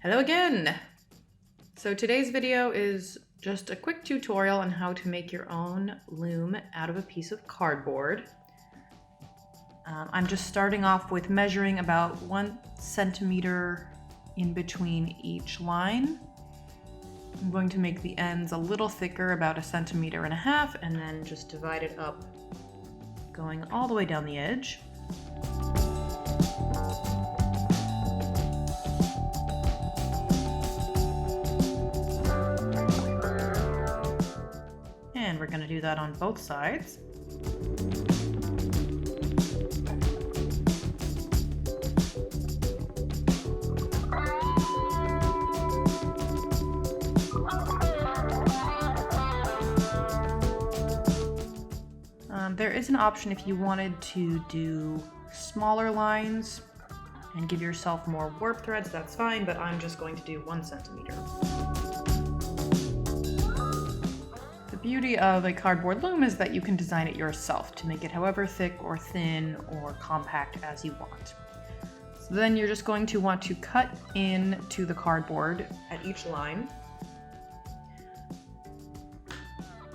Hello again! So today's video is just a quick tutorial on how to make your own loom out of a piece of cardboard. I'm just starting off with measuring about 1 centimeter in between each line. I'm going to make the ends a little thicker, about 1.5 centimeters, and then just divide it up, going all the way down the edge. And we're going to do that on both sides. There is an option if you wanted to do smaller lines and give yourself more warp threads, that's fine, but I'm just going to do 1 centimeter. The beauty of a cardboard loom is that you can design it yourself to make it however thick or thin or compact as you want. So then you're just going to want to cut into the cardboard at each line.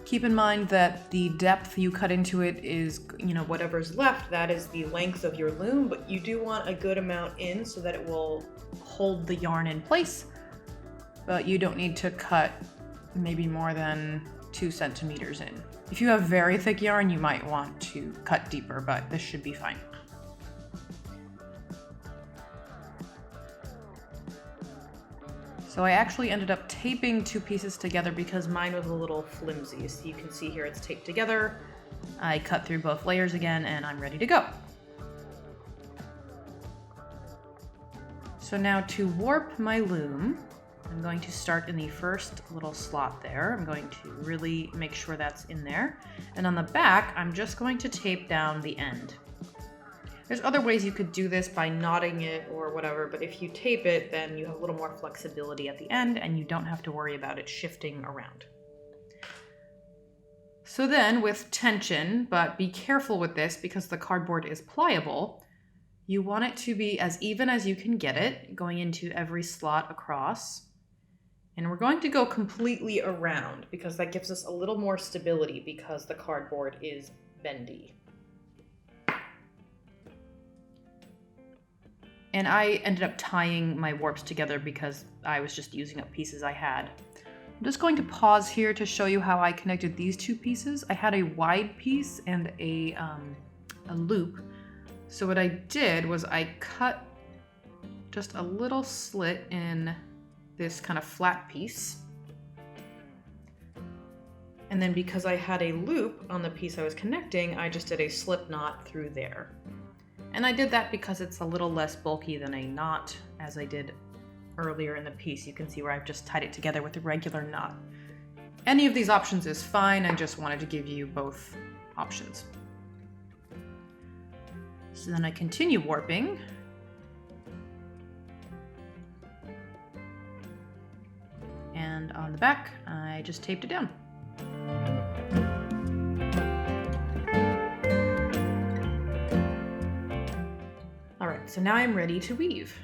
Keep in mind that the depth you cut into it is, whatever's left, that is the length of your loom, but you do want a good amount in so that it will hold the yarn in place, but you don't need to cut maybe more than 2 centimeters in. If you have very thick yarn, you might want to cut deeper, but this should be fine. So I actually ended up taping 2 pieces together because mine was a little flimsy. So you can see here it's taped together. I cut through both layers again and I'm ready to go. So now to warp my loom, I'm going to start in the first little slot there. I'm going to really make sure that's in there. And on the back, I'm just going to tape down the end. There's other ways you could do this by knotting it or whatever, but if you tape it, then you have a little more flexibility at the end and you don't have to worry about it shifting around. So then with tension, but be careful with this because the cardboard is pliable, you want it to be as even as you can get it, going into every slot across. And we're going to go completely around because that gives us a little more stability because the cardboard is bendy. And I ended up tying my warps together because I was just using up pieces I had. I'm just going to pause here to show you how I connected these 2 pieces. I had a wide piece and a loop. So what I did was I cut just a little slit in this kind of flat piece. And then because I had a loop on the piece I was connecting, I just did a slip knot through there. And I did that because it's a little less bulky than a knot, as I did earlier in the piece. You can see where I've just tied it together with a regular knot. Any of these options is fine. I just wanted to give you both options. So then I continue warping. And on the back, I just taped it down. So now I'm ready to weave.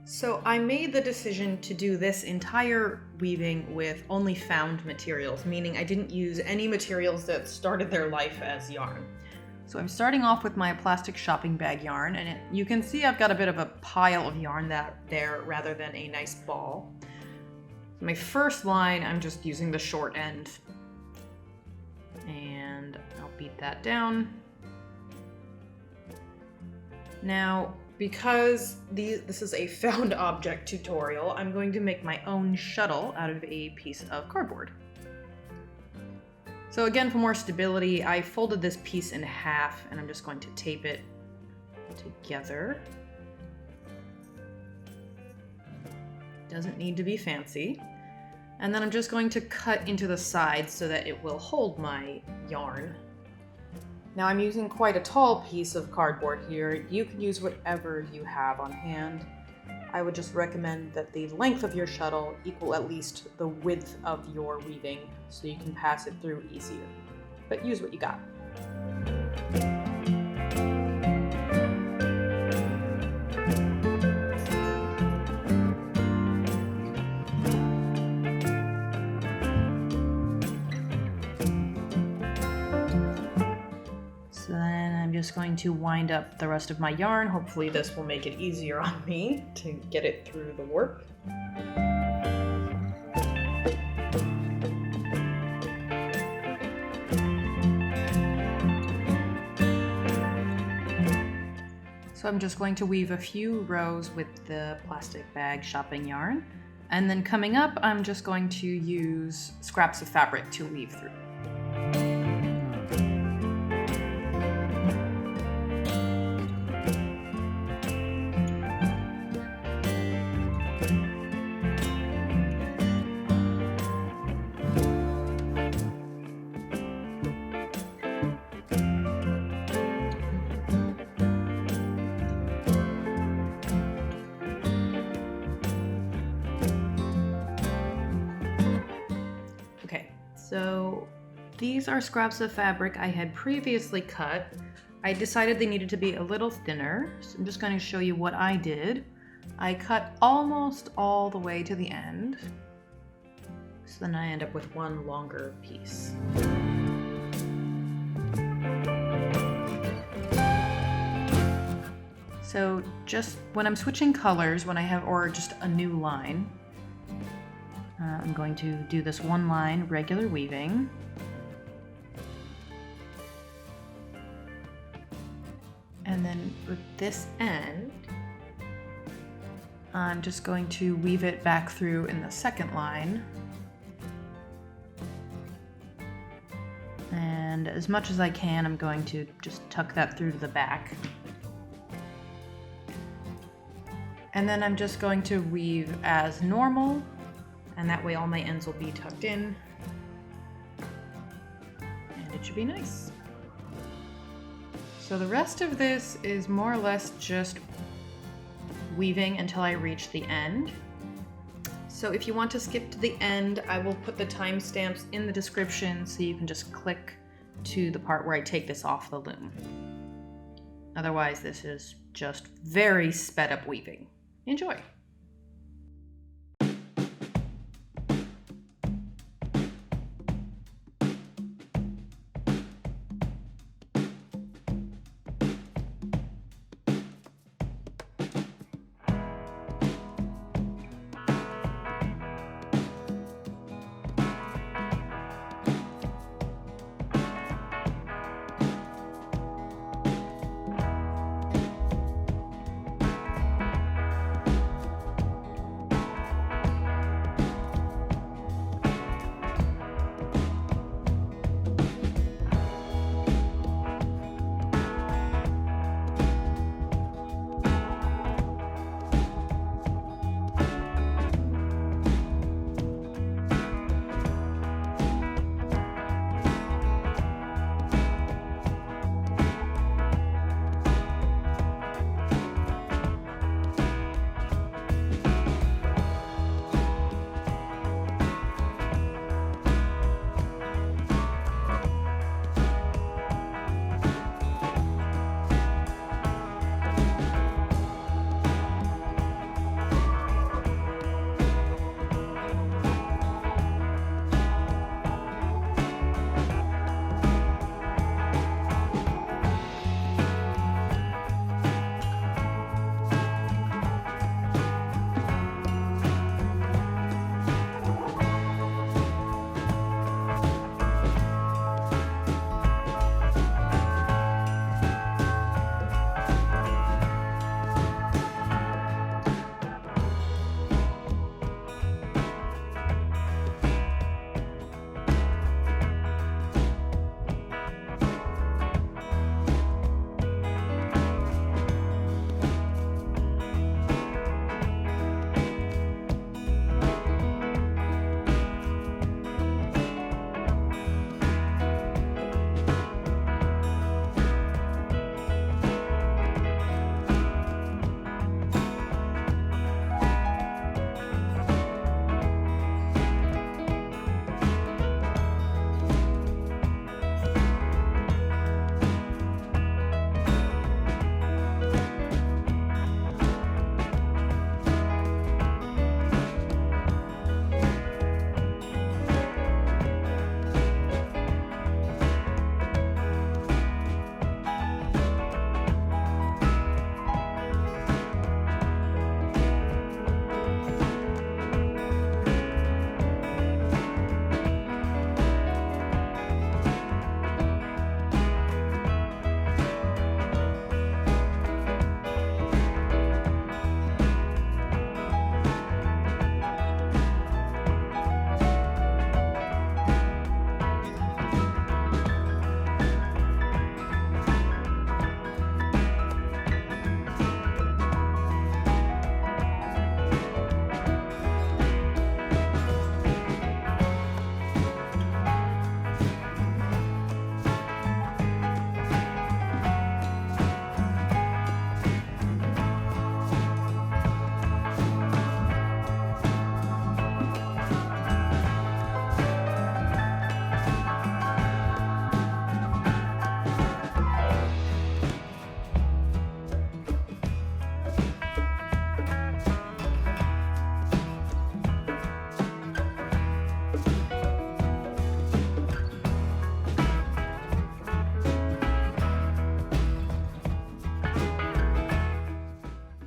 So I made the decision to do this entire weaving with only found materials, meaning I didn't use any materials that started their life as yarn. So I'm starting off with my plastic shopping bag yarn, and you can see I've got a bit of a pile of yarn there rather than a nice ball. My first line, I'm just using the short end. And I'll beat that down. Now, because this is a found object tutorial, I'm going to make my own shuttle out of a piece of cardboard. So again, for more stability, I folded this piece in half and I'm just going to tape it together. Doesn't need to be fancy. And then I'm just going to cut into the sides so that it will hold my yarn. Now I'm using quite a tall piece of cardboard here. You can use whatever you have on hand. I would just recommend that the length of your shuttle equal at least the width of your weaving so you can pass it through easier. But use what you got. then I'm just going to wind up the rest of my yarn. Hopefully this will make it easier on me to get it through the warp. So I'm just going to weave a few rows with the plastic bag shopping yarn. And then coming up, I'm just going to use scraps of fabric to weave through. So these are scraps of fabric I had previously cut. I decided they needed to be a little thinner, so I'm just going to show you what I did. I cut almost all the way to the end, so then I end up with one longer piece. So just when I'm switching colors, when I have, or just a new line, I'm going to do this one line regular weaving. And then with this end, I'm just going to weave it back through in the second line. And as much as I can, I'm going to just tuck that through to the back. And then I'm just going to weave as normal. And that way all my ends will be tucked in, and it should be nice. So the rest of this is more or less just weaving until I reach the end. So if you want to skip to the end, I will put the timestamps in the description so you can just click to the part where I take this off the loom. Otherwise, this is just very sped up weaving. Enjoy!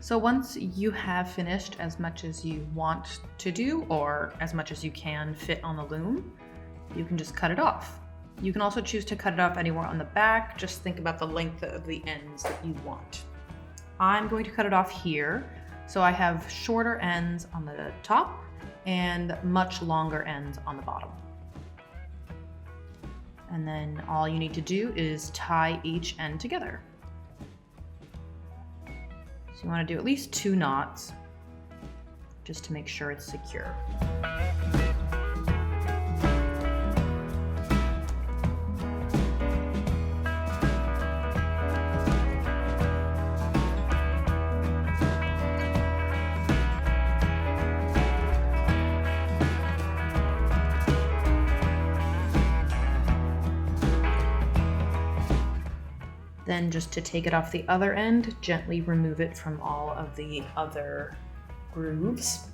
So once you have finished as much as you want to do, or as much as you can fit on the loom, you can just cut it off. You can also choose to cut it off anywhere on the back. Just think about the length of the ends that you want. I'm going to cut it off here. So I have shorter ends on the top and much longer ends on the bottom. And then all you need to do is tie each end together. So you want to do at least 2 knots just to make sure it's secure. Then just to take it off the other end, gently remove it from all of the other grooves.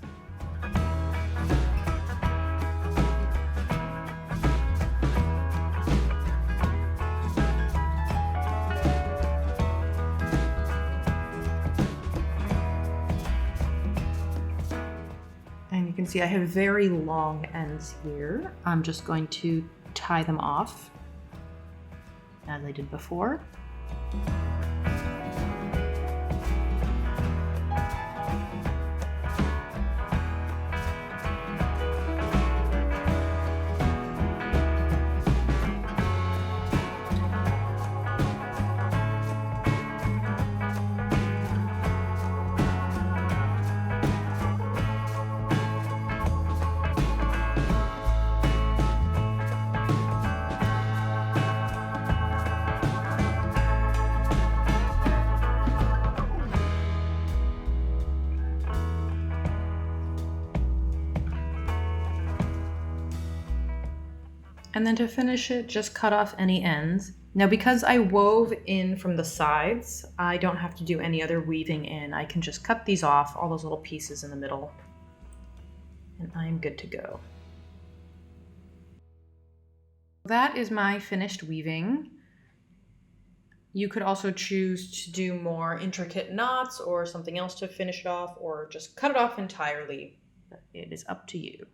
And you can see I have very long ends here. I'm just going to tie them off as I did before. And then to finish it, just cut off any ends. Now because I wove in from the sides, I don't have to do any other weaving in. I can just cut these off, all those little pieces in the middle, and I'm good to go. That is my finished weaving. You could also choose to do more intricate knots or something else to finish it off, or just cut it off entirely. It is up to you.